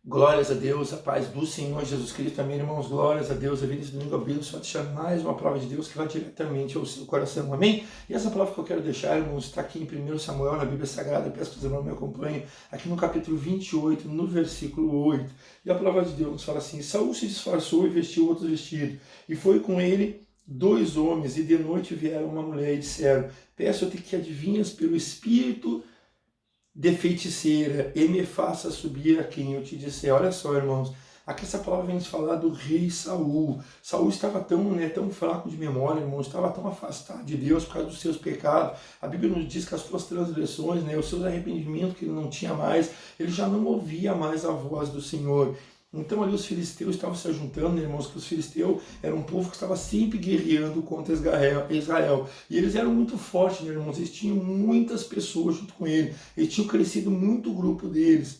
Glórias a Deus, a paz do Senhor Jesus Cristo, amém, irmãos, glórias a Deus, a vida desse domingo abençoado, deixar mais uma palavra de Deus que vai diretamente ao seu coração, amém? E essa palavra que eu quero deixar, irmãos, está aqui em 1 Samuel, na Bíblia Sagrada, peço que os irmãos me acompanhem, aqui no capítulo 28, no versículo 8, e a palavra de Deus nos fala assim: Saul se disfarçou e vestiu outro vestido, e foi com ele 2 homens, e de noite vieram uma mulher e disseram: peço-te que adivinhas pelo espírito de feiticeira e me faça subir a quem eu te disser. Olha só, irmãos, aqui essa palavra vem nos falar do rei Saul. Saul estava tão fraco de memória, irmãos, estava tão afastado de Deus por causa dos seus pecados. A Bíblia nos diz que as suas transgressões, os seus arrependimentos que ele não tinha mais, ele já não ouvia mais a voz do Senhor. Então ali os filisteus estavam se juntando, irmãos, que os filisteus eram um povo que estava sempre guerreando contra Israel. E eles eram muito fortes, irmãos, eles tinham muitas pessoas junto com eles, eles tinham crescido muito o grupo deles.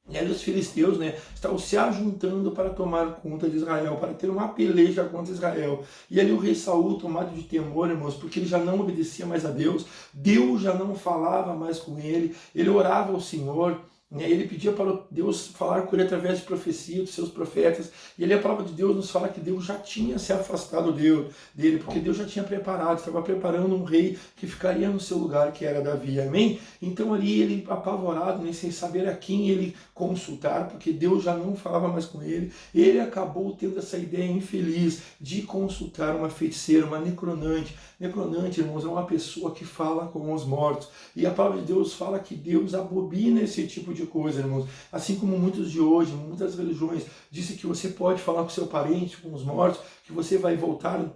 E ali os filisteus, estavam se ajuntando para tomar conta de Israel, para ter uma peleja contra Israel. E ali o rei Saul, tomado de temor, irmãos, porque ele já não obedecia mais a Deus, Deus já não falava mais com ele, ele orava ao Senhor, ele pedia para Deus falar com ele através de profecia dos seus profetas. E ali a palavra de Deus nos fala que Deus já tinha se afastado dele, porque Deus já tinha preparado, estava preparando um rei que ficaria no seu lugar, que era Davi, amém? Então ali ele apavorado, sem saber a quem ele consultar, porque Deus já não falava mais com ele acabou tendo essa ideia infeliz de consultar uma feiticeira, uma necronante. Necronante, irmãos, é uma pessoa que fala com os mortos. E a palavra de Deus fala que Deus abomina esse tipo de coisa, irmãos. Assim como muitos de hoje, muitas religiões, dizem que você pode falar com seu parente, com os mortos, que você vai voltar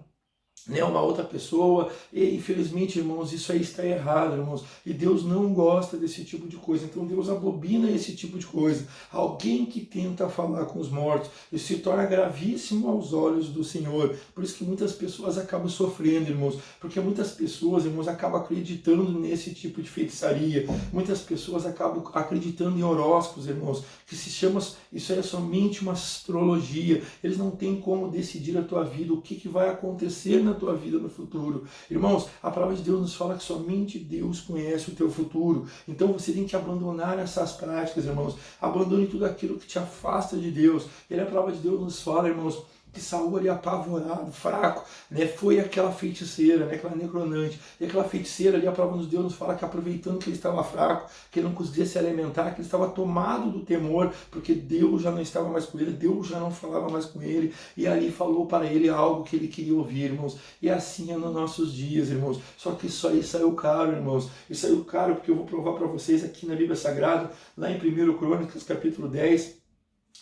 uma outra pessoa, e infelizmente, irmãos, isso aí está errado, irmãos, e Deus não gosta desse tipo de coisa. Então Deus abomina esse tipo de coisa. Alguém que tenta falar com os mortos, isso se torna gravíssimo aos olhos do Senhor. Por isso que muitas pessoas acabam sofrendo, irmãos, porque muitas pessoas, irmãos, acabam acreditando nesse tipo de feitiçaria, muitas pessoas acabam acreditando em horóscopos, irmãos, que se chama, isso aí é somente uma astrologia. Eles não têm como decidir a tua vida, o que vai acontecer na tua vida no futuro. Irmãos, a palavra de Deus nos fala que somente Deus conhece o teu futuro. Então você tem que abandonar essas práticas, irmãos. Abandone tudo aquilo que te afasta de Deus. E a palavra de Deus nos fala, irmãos, que Saul ali apavorado, fraco, foi aquela feiticeira, aquela necronante. E aquela feiticeira ali, a palavra de Deus nos fala que aproveitando que ele estava fraco, que ele não conseguia se alimentar, que ele estava tomado do temor, porque Deus já não estava mais com ele, Deus já não falava mais com ele, e ali falou para ele algo que ele queria ouvir, irmãos. E assim é nos nossos dias, irmãos. Só que isso aí saiu caro, irmãos. Isso saiu caro porque eu vou provar para vocês aqui na Bíblia Sagrada, lá em 1 Crônicas, capítulo 10,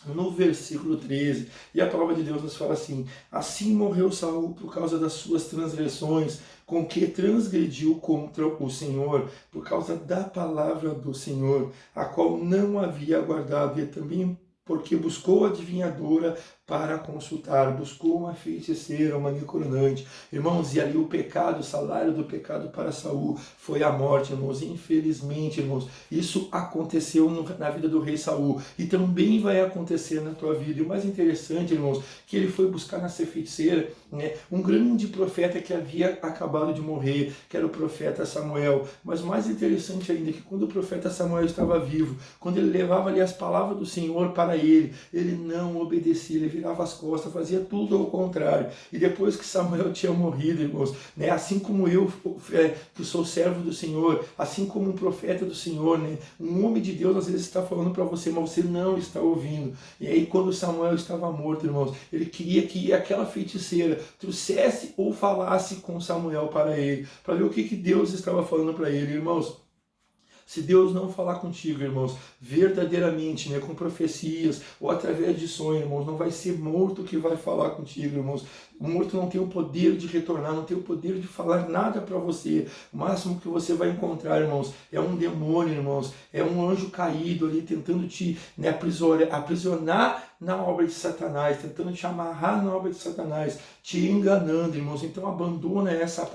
no versículo 13, e a palavra de Deus nos fala assim: assim morreu Saul por causa das suas transgressões, com que transgrediu contra o Senhor, por causa da palavra do Senhor, a qual não havia guardado, e também porque buscou a adivinhadora para consultar, buscou uma feiticeira, uma necronante. Irmãos, e ali o pecado, o salário do pecado para Saul foi a morte, irmãos. Infelizmente, irmãos, isso aconteceu na vida do rei Saul e também vai acontecer na tua vida. E o mais interessante, irmãos, que ele foi buscar nessa feiticeira, um grande profeta que havia acabado de morrer, que era o profeta Samuel. Mas o mais interessante ainda é que quando o profeta Samuel estava vivo, quando ele levava ali as palavras do Senhor para ele não obedecia, ele virava as costas, fazia tudo ao contrário. E depois que Samuel tinha morrido, irmãos, assim como eu, que sou servo do Senhor, assim como um profeta do Senhor, um homem de Deus às vezes está falando para você, mas você não está ouvindo. E aí quando Samuel estava morto, irmãos, ele queria que aquela feiticeira trouxesse ou falasse com Samuel para ele, para ver o que Deus estava falando para ele, irmãos. Se Deus não falar contigo, irmãos, verdadeiramente, com profecias ou através de sonhos, irmãos, não vai ser morto que vai falar contigo, irmãos. O morto não tem o poder de retornar, não tem o poder de falar nada para você. O máximo que você vai encontrar, irmãos, é um demônio, irmãos, é um anjo caído ali tentando te aprisionar na obra de Satanás, tentando te amarrar na obra de Satanás, te enganando, irmãos. Então abandona essa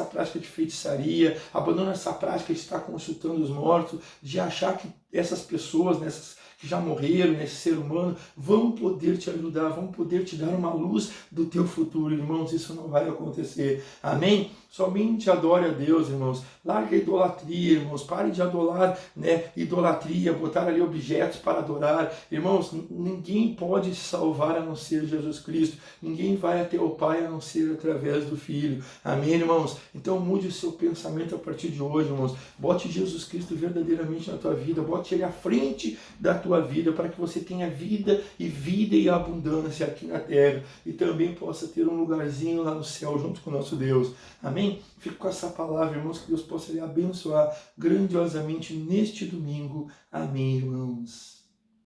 prática de feitiçaria, abandona essa prática de estar consultando os mortos, de achar que essas pessoas, que já morreram, nesse ser humano, vão poder te ajudar, vão poder te dar uma luz do teu futuro, irmãos. Isso não vai acontecer. Amém? Somente adore a Deus, irmãos. Larga a idolatria, irmãos. Pare de adorar, idolatria, botar ali objetos para adorar. Irmãos, ninguém pode salvar a não ser Jesus Cristo. Ninguém vai até o Pai a não ser através do Filho. Amém, irmãos? Então mude o seu pensamento a partir de hoje, irmãos. Bote Jesus Cristo verdadeiramente na tua vida. Bote Ele à frente da tua vida, para que você tenha vida e abundância aqui na terra. E também possa ter um lugarzinho lá no céu junto com o nosso Deus. Amém? Fico com essa palavra, irmãos, que Deus possa lhe abençoar grandiosamente neste domingo. Amém, irmãos.